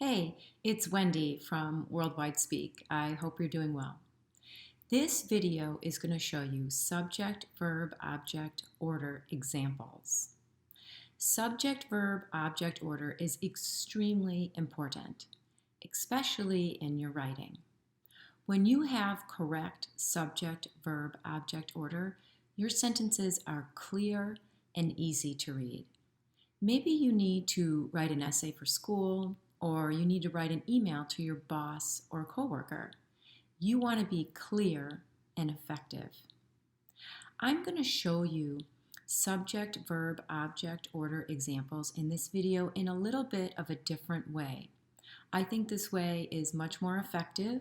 Hey, it's Wendy from Worldwide Speak. I hope you're doing well. This video is going to show you subject, verb, object, order examples. Subject, verb, object order is extremely important, especially in your writing. When you have correct subject, verb, object order, your sentences are clear and easy to read. Maybe you need to write an essay for school, or you need to write an email to your boss or coworker. You want to be clear and effective. I'm going to show you subject, verb, object, order examples in this video in a little bit of a different way. I think this way is much more effective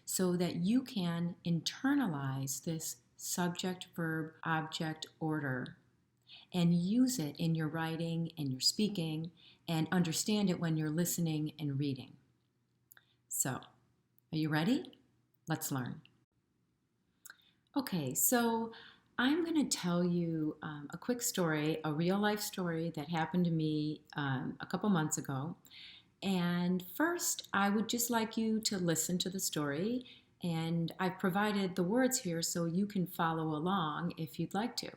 so that you can internalize this subject, verb, object order and use it in your writing and your speaking and understand it when you're listening and reading. So, are you ready? Let's learn. Okay, so I'm going to tell you a quick story, a real life story that happened to me a couple months ago. And first, I would just like you to listen to the story, and I've provided the words here so you can follow along if you'd like to.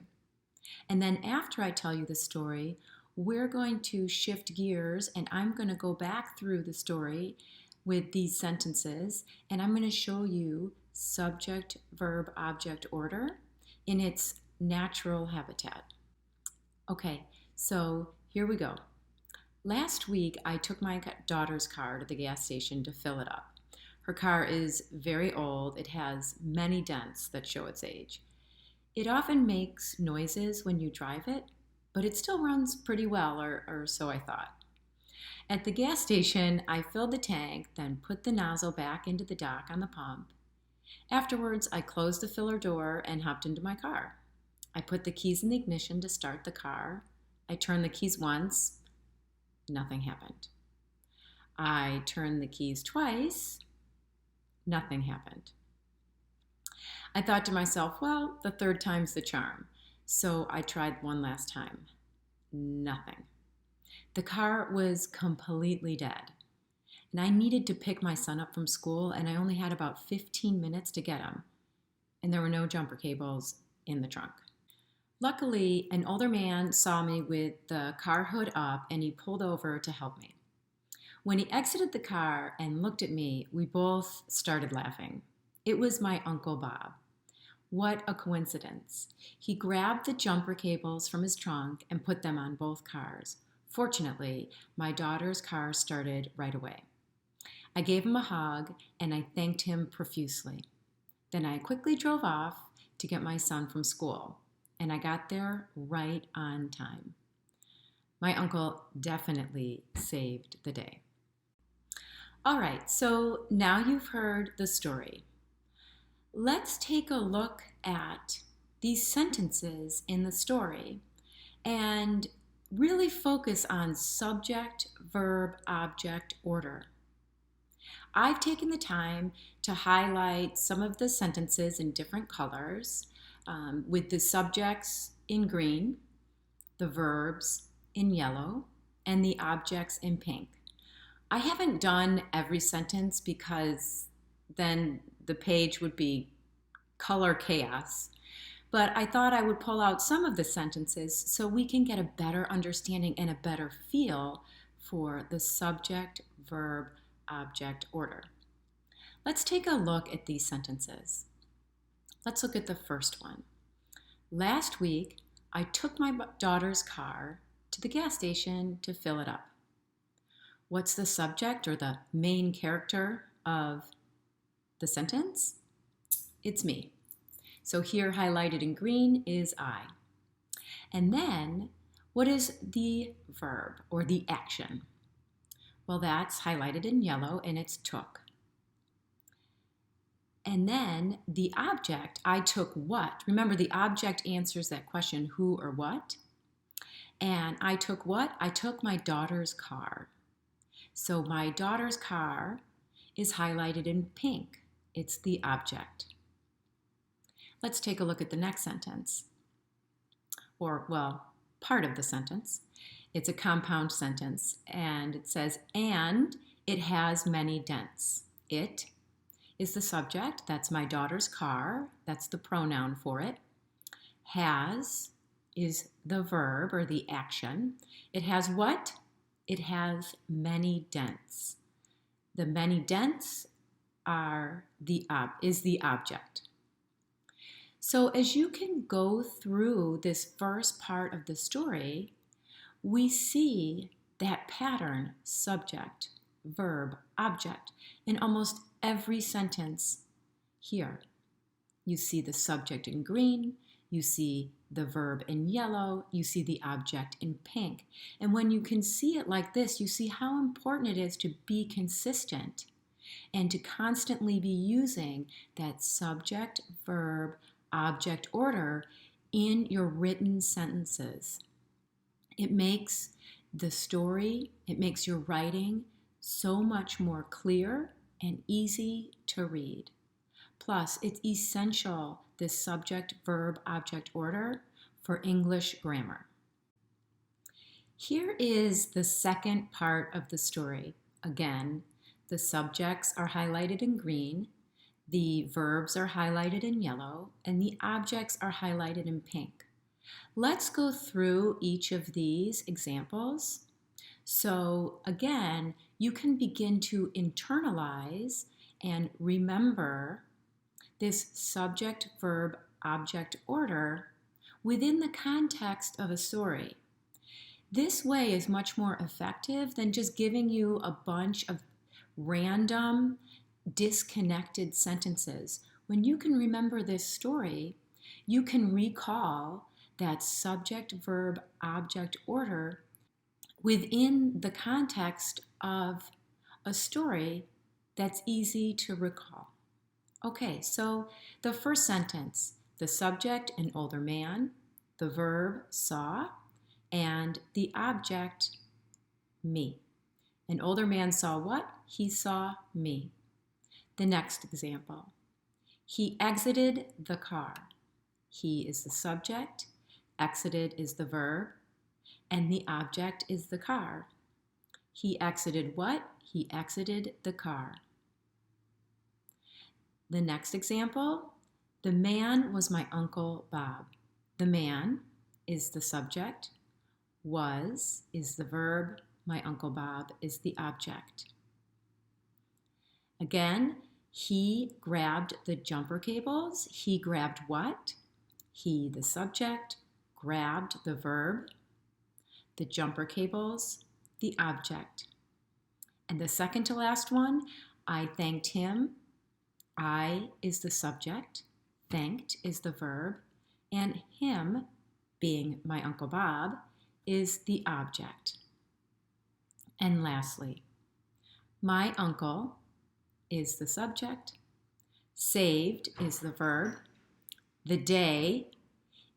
And then after I tell you the story, we're going to shift gears and I'm going to go back through the story with these sentences and I'm going to show you subject, verb, object order in its natural habitat. Okay, so here we go. Last week, I took my daughter's car to the gas station to fill it up. Her car is very old. It has many dents that show its age. It often makes noises when you drive it, but it still runs pretty well, or so I thought. At the gas station, I filled the tank, then put the nozzle back into the dock on the pump. Afterwards, I closed the filler door and hopped into my car. I put the keys in the ignition to start the car. I turned the keys once. Nothing happened. I turned the keys twice. Nothing happened. I thought to myself, well, the third time's the charm. So I tried one last time. Nothing. The car was completely dead. And I needed to pick my son up from school, and I only had about 15 minutes to get him. And there were no jumper cables in the trunk. Luckily, an older man saw me with the car hood up, and he pulled over to help me. When he exited the car and looked at me, we both started laughing. It was my Uncle Bob. What a coincidence. He grabbed the jumper cables from his trunk and put them on both cars. Fortunately, my daughter's car started right away. I gave him a hug and I thanked him profusely. Then I quickly drove off to get my son from school, and I got there right on time. My uncle definitely saved the day. All right, so now you've heard the story. Let's take a look at these sentences in the story and really focus on subject, verb, object order. I've taken the time to highlight some of the sentences in different colors, with the subjects in green, the verbs in yellow, and the objects in pink. I haven't done every sentence because then the page would be color chaos, but I thought I would pull out some of the sentences so we can get a better understanding and a better feel for the subject, verb, object order. Let's take a look at these sentences. Let's look at the first one. Last week, I took my daughter's car to the gas station to fill it up. What's the subject or the main character of the sentence? It's me. So here highlighted in green is I. And then what is the verb or the action? Well, that's highlighted in yellow and it's took. And then the object, I took what? Remember, the object answers that question, who or what? And I took what? I took my daughter's car. So my daughter's car is highlighted in pink. It's the object. Let's take a look at the next sentence. Or, well, part of the sentence. It's a compound sentence, and it says, and It has many dents. It is the subject. That's my daughter's car. That's the pronoun for it. Has is the verb or the action. It has what? It has many dents. The many dents is the object. So as you can go through this first part of the story, we see that pattern, subject, verb, object, in almost every sentence here. You see the subject in green, you see the verb in yellow, you see the object in pink. And when you can see it like this, you see how important it is to be consistent and to constantly be using that subject, verb, object order in your written sentences. It makes the story, it makes your writing so much more clear and easy to read. Plus, it's essential, this subject, verb, object order, for English grammar. Here is the second part of the story. Again, the subjects are highlighted in green, the verbs are highlighted in yellow, and the objects are highlighted in pink. Let's go through each of these examples. So again, you can begin to internalize and remember this subject, verb, object order within the context of a story. This way is much more effective than just giving you a bunch of random, disconnected sentences. When you can remember this story, you can recall that subject, verb, object order within the context of a story that's easy to recall. Okay, so the first sentence, the subject, an older man, the verb, saw, and the object, me. An older man saw what? He saw me. The next example, he exited the car. He is the subject, exited is the verb, and the object is the car. He exited what? He exited the car. The next example, the man was my Uncle Bob. The man is the subject, was is the verb, my Uncle Bob is the object. Again, he grabbed the jumper cables. He grabbed what? He, the subject, grabbed the verb, the jumper cables, the object. And the second to last one, I thanked him. I is the subject, thanked is the verb, and him, being my Uncle Bob, is the object. And lastly, my uncle is the subject, saved is the verb, the day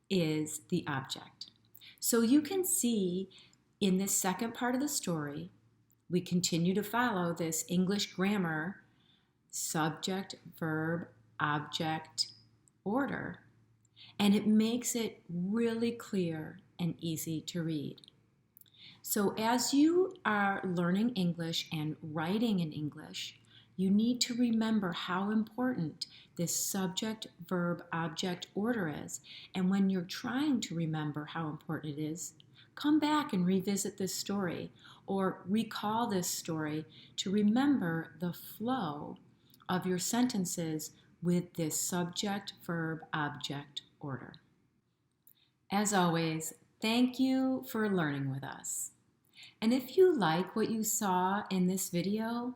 is the object. So you can see in this second part of the story, we continue to follow this English grammar subject, verb, object order, and it makes it really clear and easy to read. So as you are learning English and writing in English, you need to remember how important this subject, verb, object order is. And when you're trying to remember how important it is, come back and revisit this story or recall this story to remember the flow of your sentences with this subject, verb, object order. As always, thank you for learning with us. And if you like what you saw in this video,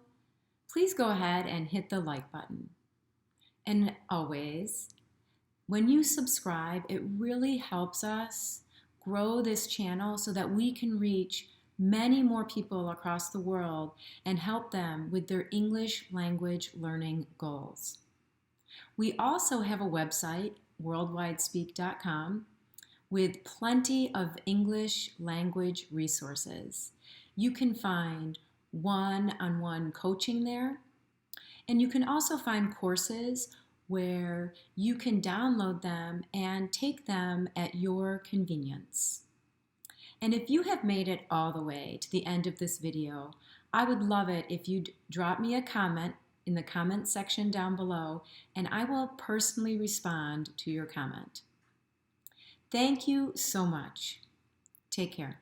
please go ahead and hit the like button. And always, when you subscribe, it really helps us grow this channel so that we can reach many more people across the world and help them with their English language learning goals. We also have a website, worldwidespeak.com, with plenty of English language resources. You can find one-on-one coaching there, and you can also find courses where you can download them and take them at your convenience. And if you have made it all the way to the end of this video, I would love it if you'd drop me a comment in the comment section down below, and I will personally respond to your comment. Thank you so much. Take care.